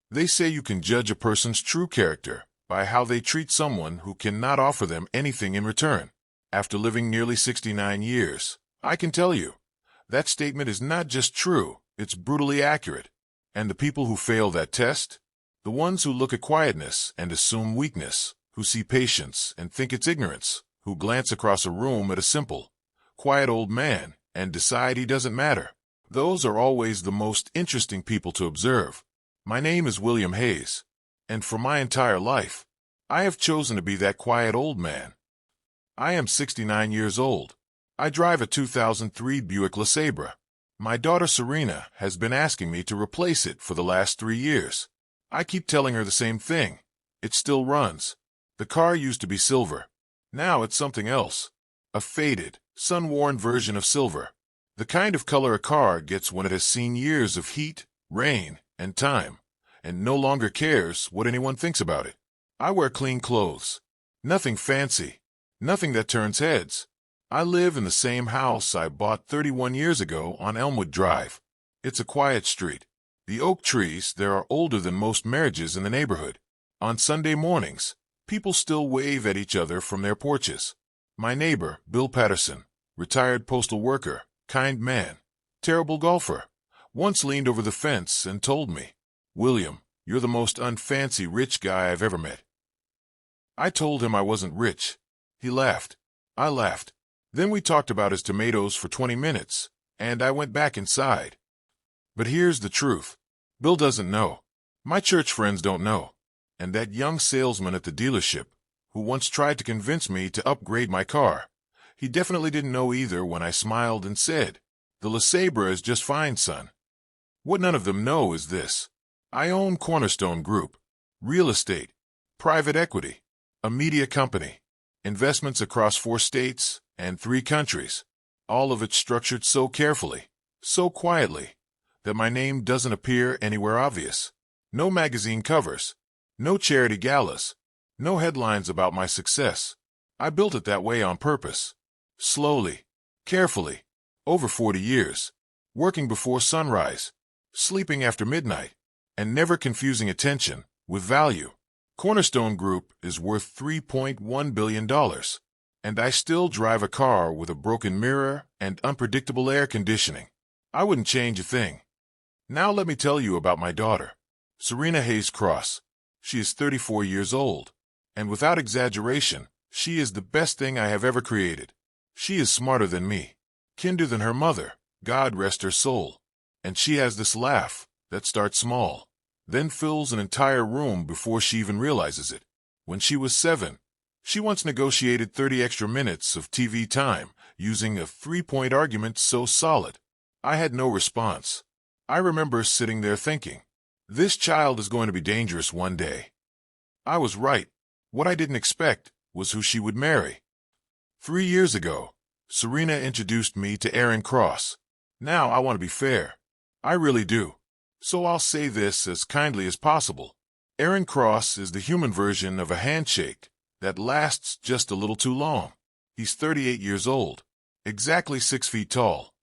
They say you can judge a person's true character by how they treat someone who cannot offer them anything in return. After living nearly 69 years, I can tell you, that statement is not just true, it's brutally accurate. And the people who fail that test? The ones who look at quietness and assume weakness, who see patience and think it's ignorance, who glance across a room at a simple, quiet old man and decide he doesn't matter. Those are always the most interesting people to observe. My name is William Hayes, and for my entire life, I have chosen to be that quiet old man. I am 69 years old. I drive a 2003 Buick LeSabre. My daughter Serena has been asking me to replace it for the last 3 years. I keep telling her the same thing. It still runs. The car used to be silver. Now it's something else. A faded, sun-worn version of silver. The kind of color a car gets when it has seen years of heat, rain, and time, and no longer cares what anyone thinks about it. I wear clean clothes. Nothing fancy. Nothing that turns heads. I live in the same house I bought 31 years ago on Elmwood Drive. It's a quiet street. The oak trees there are older than most marriages in the neighborhood. On Sunday mornings, people still wave at each other from their porches. My neighbor, Bill Patterson, retired postal worker, kind man, terrible golfer, once leaned over the fence and told me, "William, you're the most unfancy rich guy I've ever met." I told him I wasn't rich. He laughed. I laughed. Then we talked about his tomatoes for 20 minutes, and I went back inside. But here's the truth. Bill doesn't know. My church friends don't know. And that young salesman at the dealership, who once tried to convince me to upgrade my car, he definitely didn't know either when I smiled and said, "The LeSabre is just fine, son." What none of them know is this. I own Cornerstone Group, real estate, private equity, a media company, investments across 4 states and 3 countries, all of it structured so carefully, so quietly, that my name doesn't appear anywhere obvious. No magazine covers, no charity galas, no headlines about my success. I built it that way on purpose. Slowly, carefully, over 40 years, working before sunrise, sleeping after midnight, and never confusing attention with value. Cornerstone Group is worth $3.1 billion, and I still drive a car with a broken mirror and unpredictable air conditioning. I wouldn't change a thing. Now let me tell you about my daughter, Serena Hayes Cross. She is 34 years old, and without exaggeration, she is the best thing I have ever created. She is smarter than me, kinder than her mother, God rest her soul, and she has this laugh that starts small, then fills an entire room before she even realizes it. When she was 7, she once negotiated 30 extra minutes of TV time using a 3-point argument so solid, I had no response. I remember sitting there thinking, this child is going to be dangerous one day. I was right. What I didn't expect was who she would marry. 3 years ago, Serena introduced me to Aaron Cross. Now I want to be fair. I really do. So I'll say this as kindly as possible. Aaron Cross is the human version of a handshake that lasts just a little too long. He's 38 years old, exactly 6 feet tall,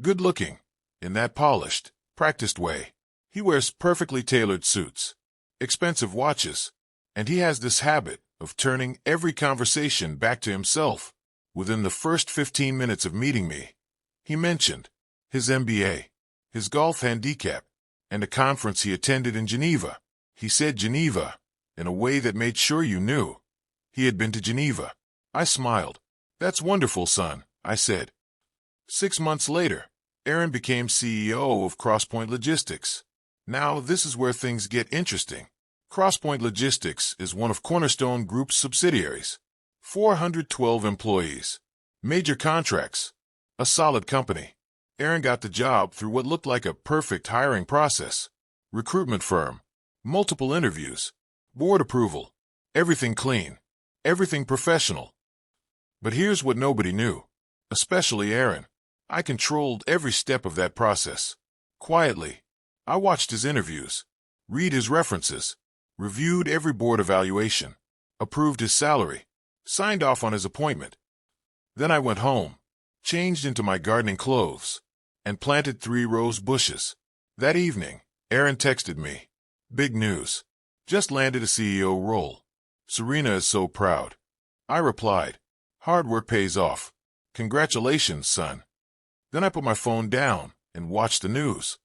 good-looking, in that polished, practiced way. He wears perfectly tailored suits, expensive watches, and he has this habit of turning every conversation back to himself. Within the first 15 minutes of meeting me, he mentioned his MBA, his golf handicap, and a conference he attended in Geneva. He said Geneva in a way that made sure you knew he had been to Geneva. I smiled. That's wonderful, son, I said. 6 months later, Aaron became CEO of Crosspoint Logistics. Now this is where things get interesting. Crosspoint Logistics is one of Cornerstone Group's subsidiaries. 412 employees, major contracts, a solid company. Aaron got the job through what looked like a perfect hiring process. Recruitment firm, multiple interviews, board approval, everything clean, everything professional. But here's what nobody knew, especially Aaron. I controlled every step of that process. Quietly, I watched his interviews, read his references, reviewed every board evaluation, approved his salary, signed off on his appointment. Then I went home, changed into my gardening clothes, and planted 3 rose bushes. That evening, Aaron texted me, Big news. Just landed a CEO role. Serena is so proud. I replied, hard work pays off. Congratulations, son. Then I put my phone down and watched the news.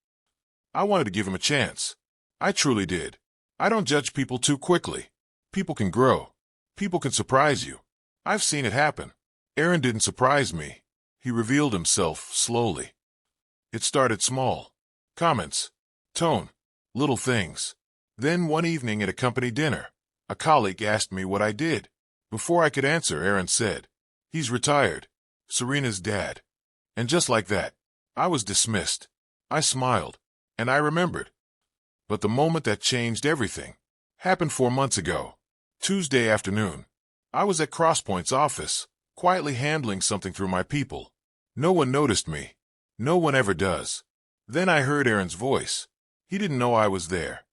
I wanted to give him a chance. I truly did. I don't judge people too quickly. People can grow. People can surprise you. I've seen it happen. Aaron didn't surprise me. He revealed himself slowly. It started small. Comments. Tone. Little things. Then one evening at a company dinner, a colleague asked me what I did. Before I could answer, Aaron said, "He's retired. Serena's dad." And just like that, I was dismissed. I smiled, and I remembered. But the moment that changed everything happened 4 months ago. Tuesday afternoon, I was at Crosspoint's office, quietly handling something through my people. No one noticed me. No one ever does. Then I heard Aaron's voice. He didn't know I was there.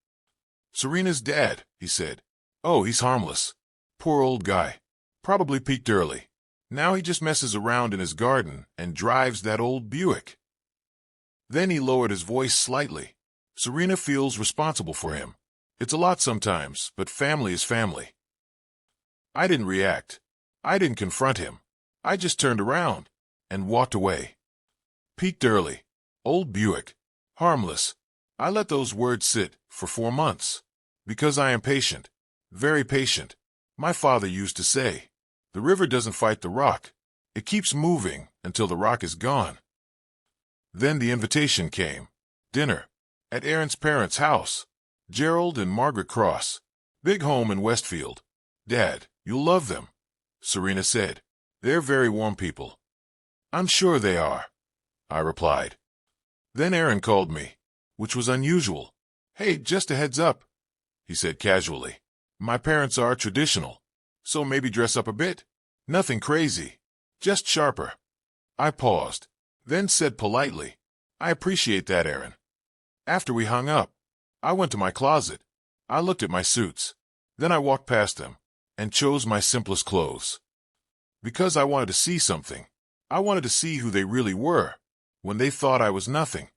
"Serena's dad," he said. "Oh, he's harmless. Poor old guy. Probably peaked early. Now he just messes around in his garden and drives that old Buick." Then he lowered his voice slightly. "Serena feels responsible for him. It's a lot sometimes, but family is family." I didn't react. I didn't confront him. I just turned around and walked away. Peaked early. Old Buick. Harmless. I let those words sit for 4 months. Because I am patient. Very patient. My father used to say, "The river doesn't fight the rock. It keeps moving until the rock is gone." Then the invitation came. Dinner. At Aaron's parents' house. Gerald and Margaret Cross. Big home in Westfield. "Dad, you'll love them," Serena said. "They're very warm people." "I'm sure they are," I replied. Then Aaron called me, which was unusual. "Hey, just a heads up," he said casually. "My parents are traditional, so maybe dress up a bit. Nothing crazy, just sharper." I paused, then said politely, "I appreciate that, Aaron." After we hung up, I went to my closet. I looked at my suits. Then I walked past them and chose my simplest clothes. Because I wanted to see something. I wanted to see who they really were when they thought I was nothing.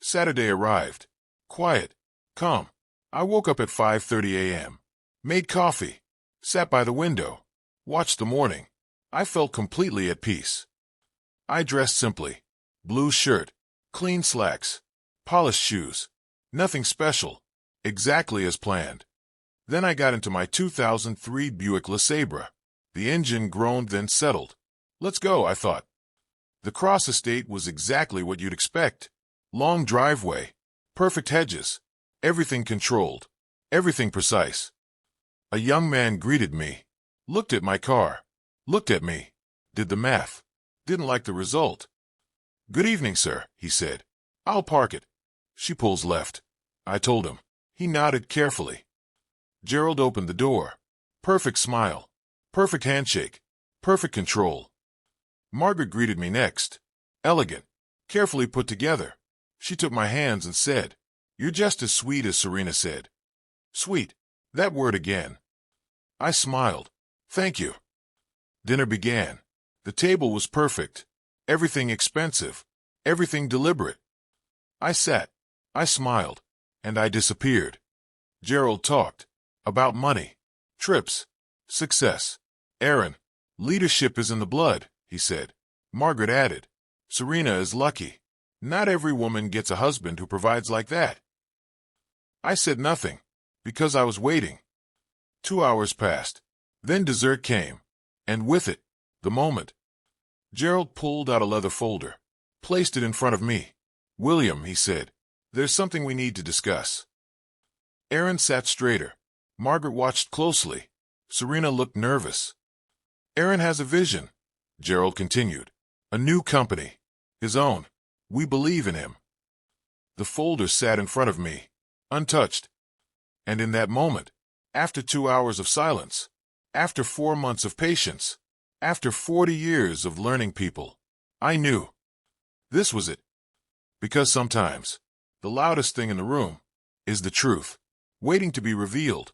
Saturday arrived. Quiet. Calm. I woke up at 5:30 a.m. Made coffee. Sat by the window. Watched the morning. I felt completely at peace. I dressed simply. Blue shirt. Clean slacks. Polished shoes. Nothing special. Exactly as planned. Then I got into my 2003 Buick LeSabre. The engine groaned, then settled. Let's go, I thought. The Cross estate was exactly what you'd expect. Long driveway. Perfect hedges. Everything controlled. Everything precise. A young man greeted me. Looked at my car. Looked at me. Did the math. Didn't like the result. "Good evening, sir," he said. "I'll park it." "She pulls left," I told him. He nodded carefully. Gerald opened the door. Perfect smile. Perfect handshake. Perfect control. Margaret greeted me next. Elegant. Carefully put together. She took my hands and said, "You're just as sweet as Serena said." Sweet. That word again. I smiled. "Thank you." Dinner began. The table was perfect. Everything expensive. Everything deliberate. I sat. I smiled. And I disappeared. Gerald talked. About money. Trips. Success. "Aaron, leadership is in the blood," he said. Margaret added, "Serena is lucky. Not every woman gets a husband who provides like that." I said nothing, because I was waiting. 2 hours passed. Then dessert came. And with it, the moment. Gerald pulled out a leather folder. Placed it in front of me. "William," he said, "there's something we need to discuss." Aaron sat straighter. Margaret watched closely. Serena looked nervous. "Aaron has a vision," Gerald continued. "A new company. His own. We believe in him." The folder sat in front of me, untouched. And in that moment, after 2 hours of silence, after 4 months of patience, after 40 years of learning people, I knew. This was it. Because sometimes, the loudest thing in the room is the truth, waiting to be revealed.